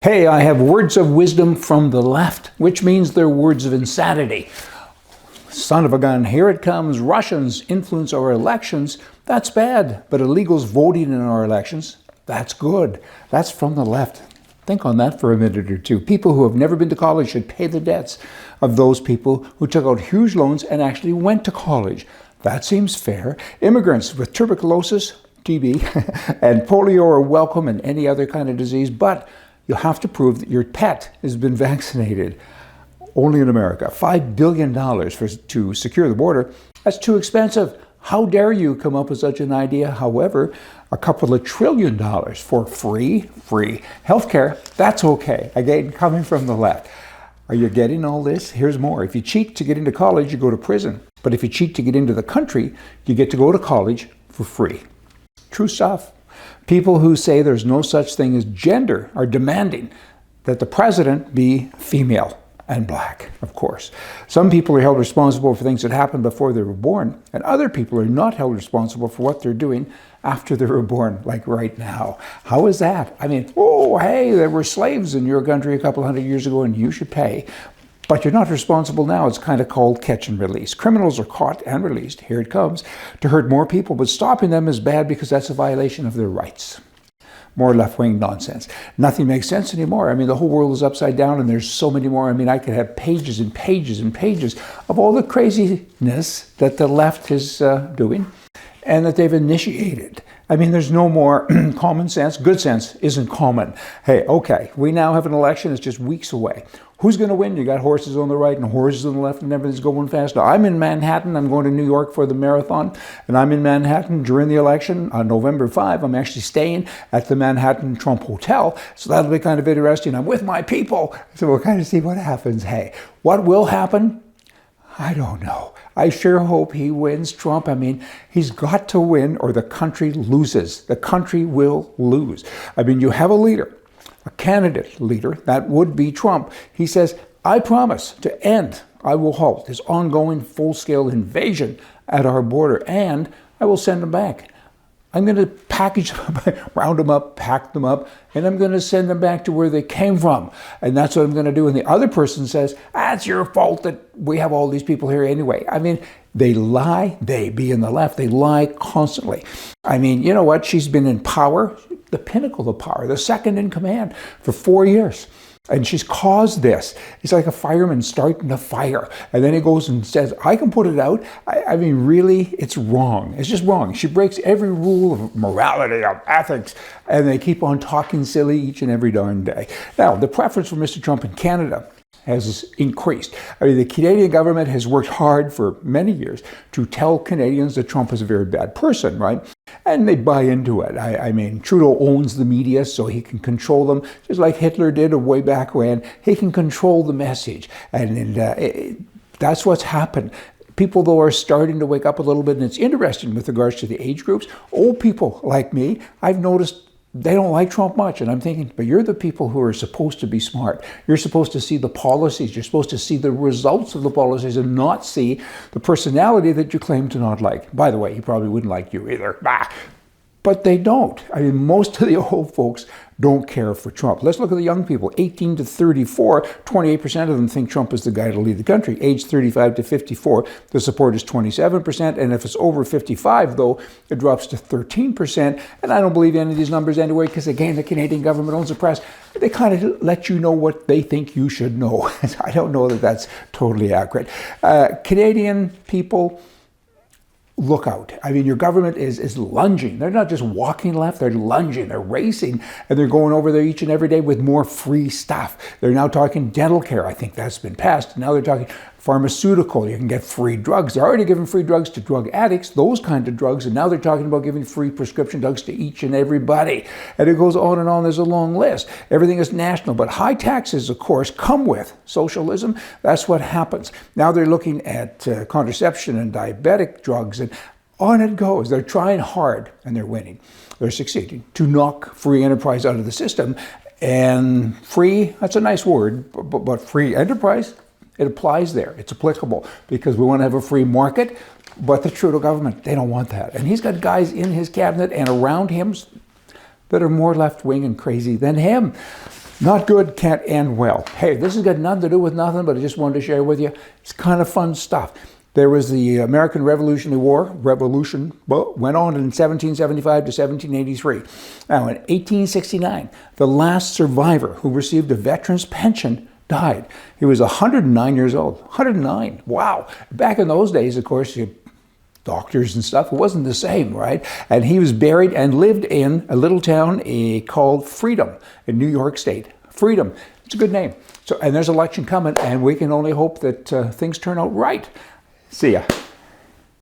Hey, I have words of wisdom from the left, which means they're words of insanity. Son of a gun, here it comes. Russians influence our elections. That's bad. But illegals voting in our elections, that's good. That's from the left. Think on that for a minute or two. People who have never been to college should pay the debts of those people who took out huge loans and actually went to college. That seems fair. Immigrants with tuberculosis, TB, and polio are welcome, and any other kind of disease, but you have to prove that your pet has been vaccinated. Only in America. $5 billion to secure the border. That's too expensive. How dare you come up with such an idea? However, a couple of $1 trillion for free healthcare, that's okay. Again, coming from the left. Are you getting all this? Here's more. If you cheat to get into college, you go to prison. But if you cheat to get into the country, you get to go to college for free. True stuff. People who say there's no such thing as gender are demanding that the president be female and black, of course. Some people are held responsible for things that happened before they were born, and other people are not held responsible for what they're doing after they were born, like right now. How is that? I mean, oh, hey, there were slaves in your country a couple hundred years ago, and you should pay. But you're not responsible now. It's kind of called catch and release. Criminals are caught and released, here it comes, to hurt more people, but stopping them is bad because that's a violation of their rights. More left-wing nonsense. Nothing makes sense anymore. I mean, the whole world is upside down and there's so many more. I mean, I could have pages and pages and pages of all the craziness that the left is doing and that they've initiated. I mean, there's no more common sense. Good sense isn't common. Hey, okay, we now have an election. It's just weeks away. Who's going to win? You got horses on the right and horses on the left and everything's going fast. Now, I'm in Manhattan. I'm going to New York for the marathon. And I'm in Manhattan during the election on November 5. I'm actually staying at the Manhattan Trump Hotel. So that'll be kind of interesting. I'm with my people. So we'll kind of see what happens. Hey, what will happen? I don't know. I sure hope he wins, Trump. I mean, he's got to win or the country loses. The country will lose. I mean, you have a leader, a candidate leader, that would be Trump. He says, I promise to end, I will halt his ongoing full-scale invasion at our border, and I will send them back. I'm going to package them, round them up, pack them up, and I'm going to send them back to where they came from. And that's what I'm going to do. And the other person says, it's your fault that we have all these people here anyway. I mean, they lie, they being the left, they lie constantly. I mean, you know what? She's been in power, the pinnacle of power, the second in command for 4 years. And she's caused this. It's like a fireman starting a fire. And then he goes and says, I can put it out. I mean, really, it's wrong. It's just wrong. She breaks every rule of morality, of ethics, and they keep on talking silly each and every darn day. Now, the preference for Mr. Trump in Canada has increased. I mean, the Canadian government has worked hard for many years to tell Canadians that Trump is a very bad person, right? And they buy into it. I mean, Trudeau owns the media so he can control them, just like Hitler did way back when. He can control the message. And that's what's happened. People, though, are starting to wake up a little bit, and it's interesting with regards to the age groups. Old people like me, I've noticed they don't like Trump much. And I'm thinking, but you're the people who are supposed to be smart. You're supposed to see the policies. You're supposed to see the results of the policies and not see the personality that you claim to not like. By the way, he probably wouldn't like you either. But they don't. I mean, most of the old folks don't care for Trump. Let's look at the young people, 18 to 34, 28% of them think Trump is the guy to lead the country. Age 35 to 54, the support is 27%, and if it's over 55, though, it drops to 13%, and I don't believe any of these numbers anyway, because again, the Canadian government owns the press. They kind of let you know what they think you should know. I don't know that that's totally accurate. Canadian people, look out. I mean, your government is lunging. They're not just walking left, they're lunging, they're racing, and they're going over there each and every day with more free stuff. They're now talking dental care. I think that's been passed. Now they're talking pharmaceutical. You can get free drugs. They're already giving free drugs to drug addicts, those kind of drugs, and now they're talking about giving free prescription drugs to each and everybody. And it goes on and on. There's a long list. Everything is national, but high taxes, of course, come with socialism. That's what happens. Now they're looking at contraception and diabetic drugs, and on it goes. They're trying hard, and they're winning. They're succeeding to knock free enterprise out of the system. And free, that's a nice word, but free enterprise, it applies there. It's applicable because we want to have a free market, but the Trudeau government, they don't want that. And he's got guys in his cabinet and around him that are more left-wing and crazy than him. Not good, can't end well. Hey, this has got nothing to do with nothing, but I just wanted to share with you. It's kind of fun stuff. There was the American Revolutionary War. Revolution went on in 1775 to 1783. Now, in 1869, the last survivor who received a veteran's pension died. He was 109 years old. 109. Wow. Back in those days, of course, doctors and stuff, it wasn't the same, right? And he was buried and lived in a little town called Freedom in New York State. Freedom. It's a good name. So, and there's an election coming, and we can only hope that things turn out right. See ya.